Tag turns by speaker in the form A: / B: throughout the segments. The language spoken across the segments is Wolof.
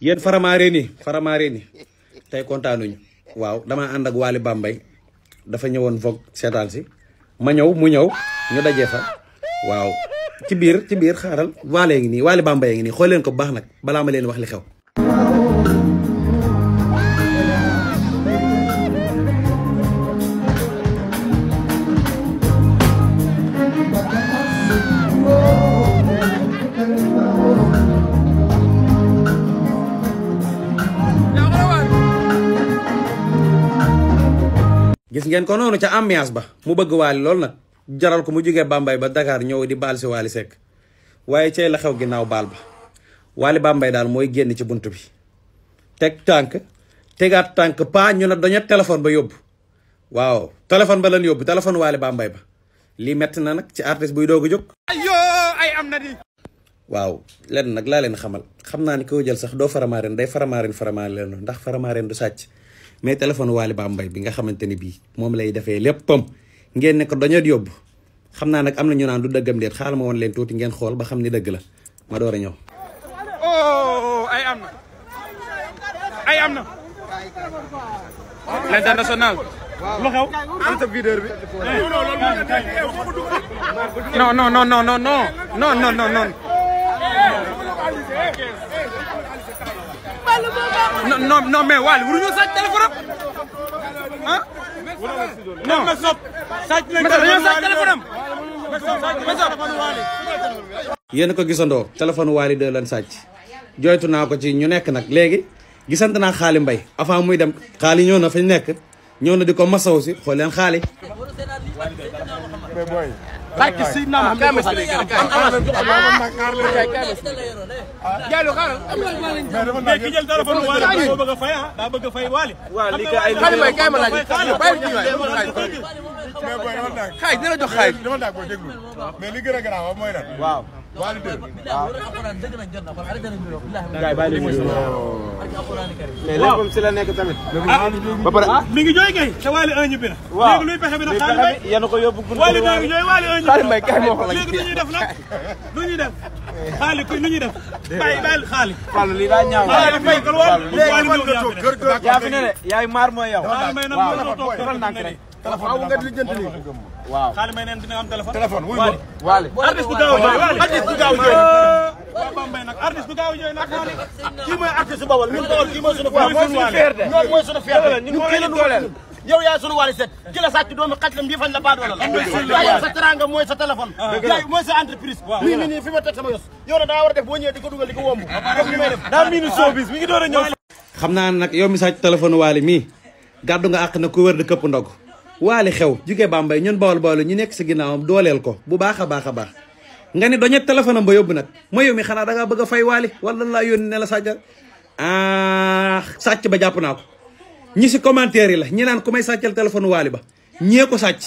A: yéen faramaare ni tey kontaanuñu waaw dama ànd ak Waly Bambey dafa ñëwoon Vogue seetaan si ma ñëw mu ñëw ñu dajee fa waaw ci biir xaaral Waly ngi nii Waly Bambey ngi nii xool leen ko bu baax nag balaa ma leen wax li xew. gis ngeen ko noonu ca ambiance ba mu bëgg Waly lool nag jaral ko mu jógee Bambey ba Dakar ñëw di baal si Waly Seck waaye cey la xew ginnaaw baal ba Waly Bambey daal mooy génn ci bunt bi teg tànk tegaat tànk pa ñu ne dañu téléphone ba yóbbu waaw téléphone ba lan yóbbu téléphone Waly Bambey ba lii metti na nag ci artiste buy doog a jóg.
B: ay am na di.
A: waaw lenn nag laa leen xamal xam naa ni koo jël sax doo faramaaren day faramaaren leen ndax faramaaren du sàcc. mais téléphone Waly Bambey bi nga xamante ni bii moom lay defee léppam ngeen ne ko dañoo yóbbu xam naa nag am na ñu naan du dëggam déet xaaral ma woon leen tuuti ngeen xool ba xam ni dëgg la ma door a ñëw.
B: oh ay am na. l'international. lu xew. sa vidéo bi. non mais Waly waruñoo sàcc téléphone am ah. non mais sopp sàcc nañ téléphone am.
A: yéen a ko gisandoo téléphone Waly de lan sàcc jooytu naa ko ci ñu nekk nag léegi gisante naa Xaali Mbay avant muy dem Xaali ñëw na fañ nekk ñëw na di ko masaw si xool leen Xaali.
B: barke si naam kay ma si mais ki jël téléphone Waly moo bëgg a fay ah daa bëgg a fay Waly.
C: waaw lii kay ay xale kay ma laaj xaay dina jox xaay
D: dama daa ko déglu mais li gën a garaaw mooy lan.
C: waaw
D: Waly de
C: waaw mais lépp si la nekk tamit. ba pare
B: mi ngi jooy kay te Waly un ñibbi na.
C: waaw
B: léegi luy pexe bi nag Xaali Mbay
C: yéen a ko yóbbu
B: Waly de ngi jooy Waly un ñibbi na.
C: Xaali Mbay kay moo ko laaj
B: léegi nu ñuy def nag nu ñuy def Xaali ku nu ñuy def bàyyi Xaali.
C: Fall lii daa ñaaw.
B: Xaali Mbay kon Waly
C: yaa fi ne de yaay maar mooy yow.
B: Xaali Mbay nag moo toog
C: defal ndànk rek.
D: téléphone nga di lijjanti nii.
C: waaw
B: Xaali Mbay neen dina am téléphone.
D: téléphone wuy
B: Waly.
C: Waly
B: artiste bu gaaw a jooy Waly. artiste bu gaaw a jooy. waaw Bambey nag artiste bu gaaw a jooy nag Waly.
E: kii mooy artiste Bawol ñun Bawol kii mooy sunu
B: mooy sunu fierté.
E: loolu mooy sunu fierté
C: ñun kii la ñu dooleel.
E: yow yaa sunu Waly Seck ki la sàcc doomu xaj la mbii fañ la baadoola la yow sa teranga mooy sa téléphone yaay mooy sa entreprise nii nii nii fi ma teg sama yos yow na daa war a def boo ñëwee di ko dugal di ko womb comme li may def
C: daa miinu showbiz mi ngi door a ñëw.
A: xam naa nag yow mi sàcc téléphone Waly mii gàddu nga àq na ku wër di këpp ndog Waly xew jugee Bambey ñun Bawol ñu nekk si ginnaawam dooleel ko bu baax a baax nga ni doñet téléphone am ba yóbbu nag ma yow mi xanaa dangaa bëgg a fay Waly wala laa yónni ne la sàccal sàcc ba jàpp naa ko ñi si commentaire yi la ñi naan ku may sàccal téléphone Waly ba ñee ko sàcc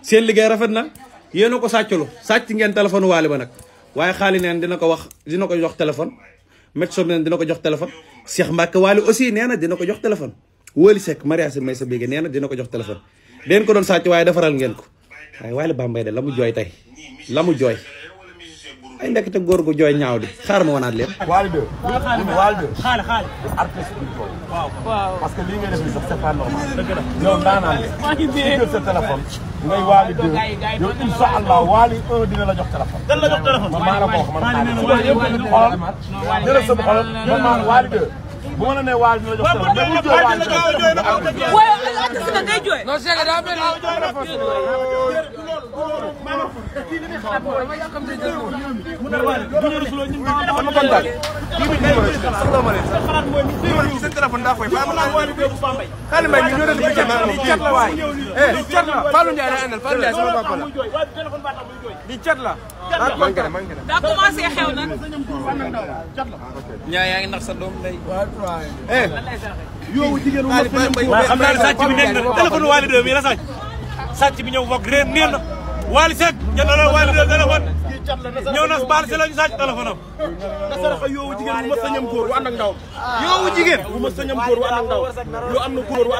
A: seen liggéey rafet na yéen a ko sàccalu sàcc ngeen téléphone Waly ba nag waaye Xaali neen dina ko jox téléphone Metso neen dina ko jox téléphone Cheikh Mbacke Waly aussi nee na dina ko jox téléphone Waly Seck mariage may sa bégge nee na dina ko jox téléphone den ko doon sàcc waaye defaral ngeen ko waaye Waly Bambey de la mu jooy tey la mu jooy ay ndekete góor gu jooy ñaaw di xaar ma wanaat leen.
D: Waly de Waly de
B: Xaali
D: artiste bi ko waaw parce que lii ngay def nii sax c'est pas normal yow daanaan jël sa téléphone ngay Waly de yow incha allah Waly un dina la jox téléphone.
E: dan la jox téléphone
D: man maa la ko wax man xoolal jëlal sa xoolal man maa Waly de bu ma la nee Waly dina la jox téléphone mais bu jooy Waly de
F: waaye artiste nga day jooy.
C: non c'est que daa mel
B: dama kontaan. soxla ma leen sax xalaat mooy ni seen téléphone daa koy Xaali Mbay ñu ñoo doon liggéey maanaam lii cat la waay lii cat la Fallou Ndiaye lay àndal Fallou Ndiaye sama papa la lii cat la man ngeen
F: daa commencé xew nag.
C: ñaa yaa ngi nax sa doom lay.
E: yow jigéen wu
B: waaye xam naa ne sàcc bi nekk na téléphone Waly de mi la sàcc bi ñëw Vogue réer neen na Waly Seck jënd la Waly de téléphone ñëw na baal si la ñu sàcc téléphone am.
E: na saraxa yow jigéen wu ma sañam góor wu ànd ak ndaw yow jigéen wu ma sañam góor wu ànd ak ndaw lu am na góor wu